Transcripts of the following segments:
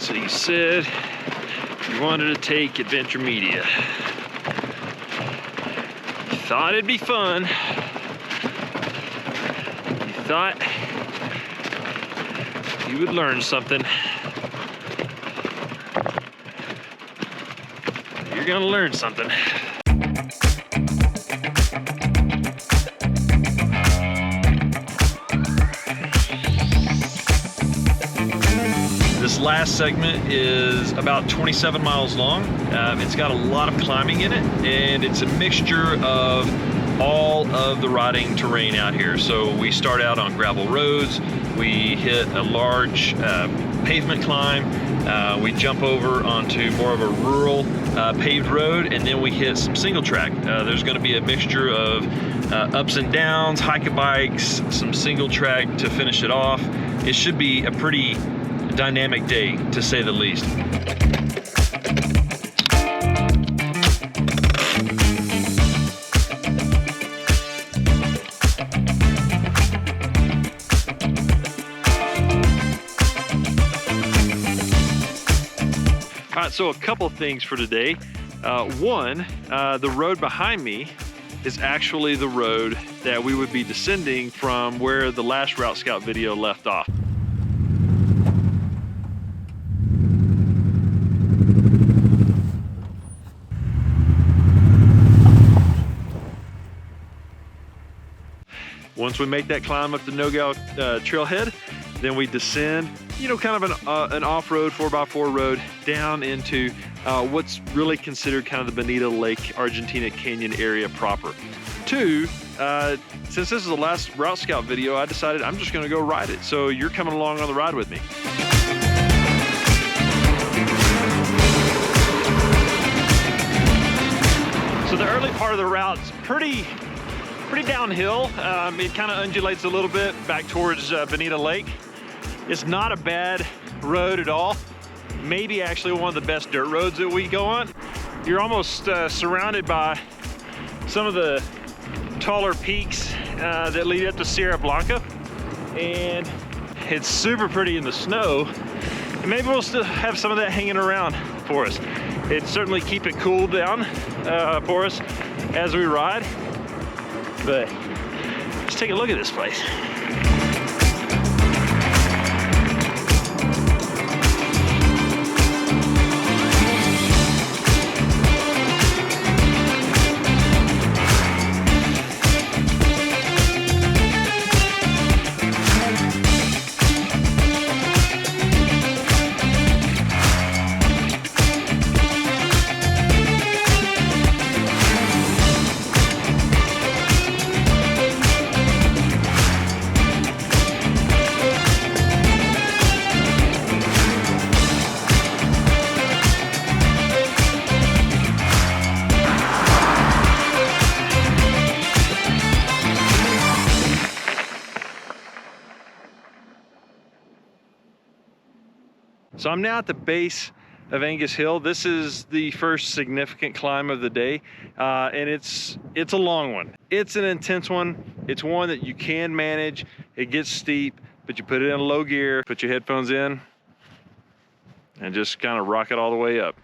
So you said you wanted to take Adventure Media. You thought it'd be fun. You thought you would learn something. You're gonna learn something. This last segment is about 27 miles long. It's got a lot of climbing in it, and it's a mixture of all of the riding terrain out here. So we start out on gravel roads, we hit a large pavement climb, we jump over onto more of a rural paved road, and then we hit some single track. There's going to be a mixture of ups and downs, hike bikes, some single track to finish it off. It should be a pretty dynamic day, to say the least. All right, so a couple of things for today. One, the road behind me is actually the road that we would be descending from where the last Route Scout video left off. Once we make that climb up the No-Gal trailhead, then we descend, you know, kind of an off-road 4x4 road down into what's really considered kind of the Bonita Lake, Argentina Canyon area proper. Two, since this is the last Route Scout video, I decided I'm just gonna go ride it. So you're coming along on the ride with me. So the early part of the route's pretty downhill. It kind of undulates a little bit back towards Bonita Lake. It's not a bad road at all. Maybe actually one of the best dirt roads that we go on. You're almost surrounded by some of the taller peaks that lead up to Sierra Blanca. And it's super pretty in the snow. And maybe we'll still have some of that hanging around for us. It'd certainly keep it cool down for us as we ride. But let's take a look at this place. So I'm now at the base of Angus Hill. This is the first significant climb of the day, and it's a long one. It's an intense one. It's one that you can manage. It gets steep, but you put it in low gear, put your headphones in, and just kind of rock it all the way up.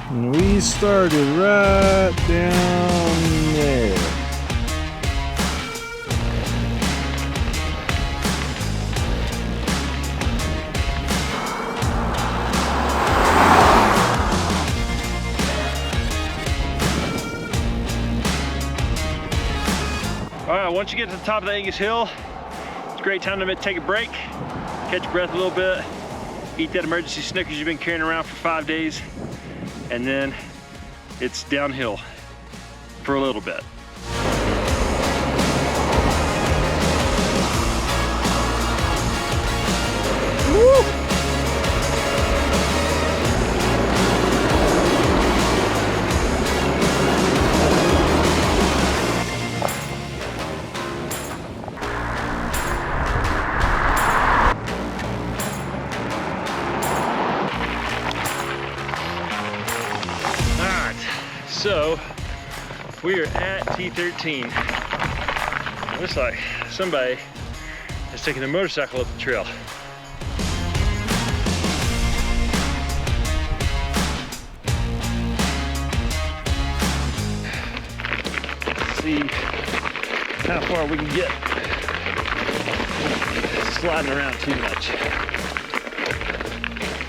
And we started right down there. All right, once you get to the top of the Angus Hill, it's a great time to take a break, catch your breath a little bit, eat that emergency Snickers you've been carrying around for 5 days, and then it's downhill for a little bit. Woo! We are at T13. It looks like somebody is taking a motorcycle up the trail. Let's see how far we can get. Sliding around too much.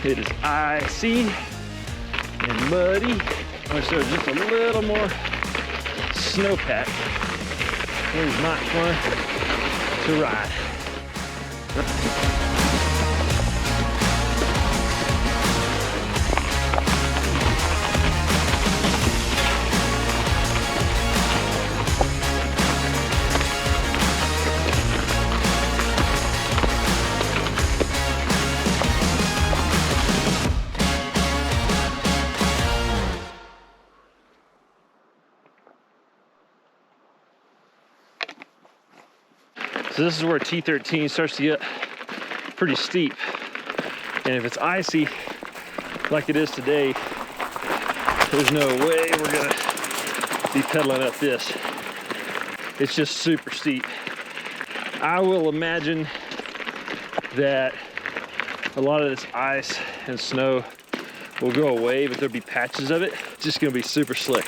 It is icy and muddy. I wish there was just a little more snowpack. It is not fun to ride. So this is where T13 starts to get pretty steep. And if it's icy like it is today, there's no way we're gonna be pedaling up this. It's just super steep. I will imagine that a lot of this ice and snow will go away, but there'll be patches of it. It's just gonna be super slick.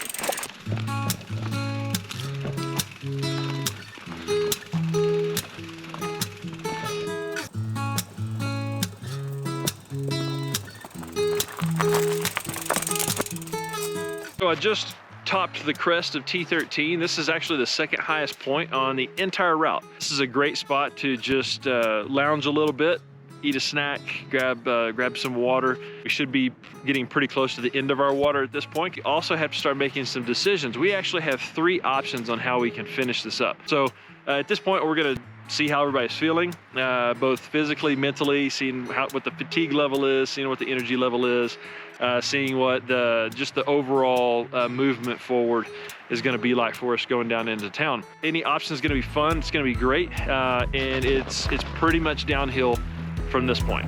So I just topped the crest of T13. This is actually the second highest point on the entire route. This is a great spot to just lounge a little bit, eat a snack, grab some water. We should be getting pretty close to the end of our water at this point. You also have to start making some decisions. We actually have 3 options on how we can finish this up. So at this point, we're gonna see how everybody's feeling, both physically, mentally, seeing what the fatigue level is, seeing what the energy level is, seeing what just the overall movement forward is going to be like for us going down into town. Any option is going to be fun. It's going to be great, and it's pretty much downhill from this point.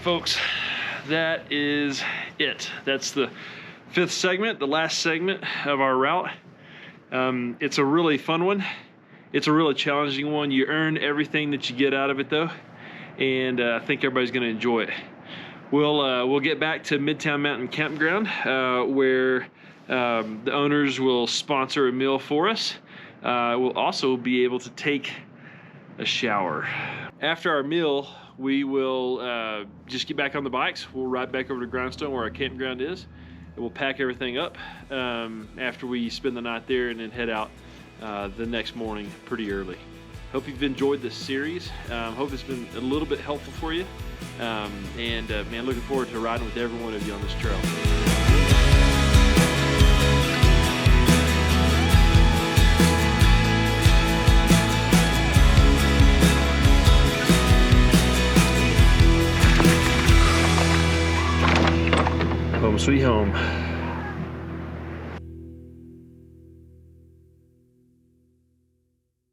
Folks, that is it. That's the 5th segment, the last segment of our route. It's a really fun one. It's a really challenging one. You earn everything that you get out of it though, and I think everybody's gonna enjoy it. We'll get back to Midtown Mountain Campground where the owners will sponsor a meal for us. We'll also be able to take a shower. After our meal, we will just get back on the bikes. We'll ride back over to Grindstone where our campground is, and we'll pack everything up after we spend the night there, and then head out the next morning pretty early. Hope you've enjoyed this series. Hope it's been a little bit helpful for you. Man, looking forward to riding with every one of you on this trail. Home sweet home.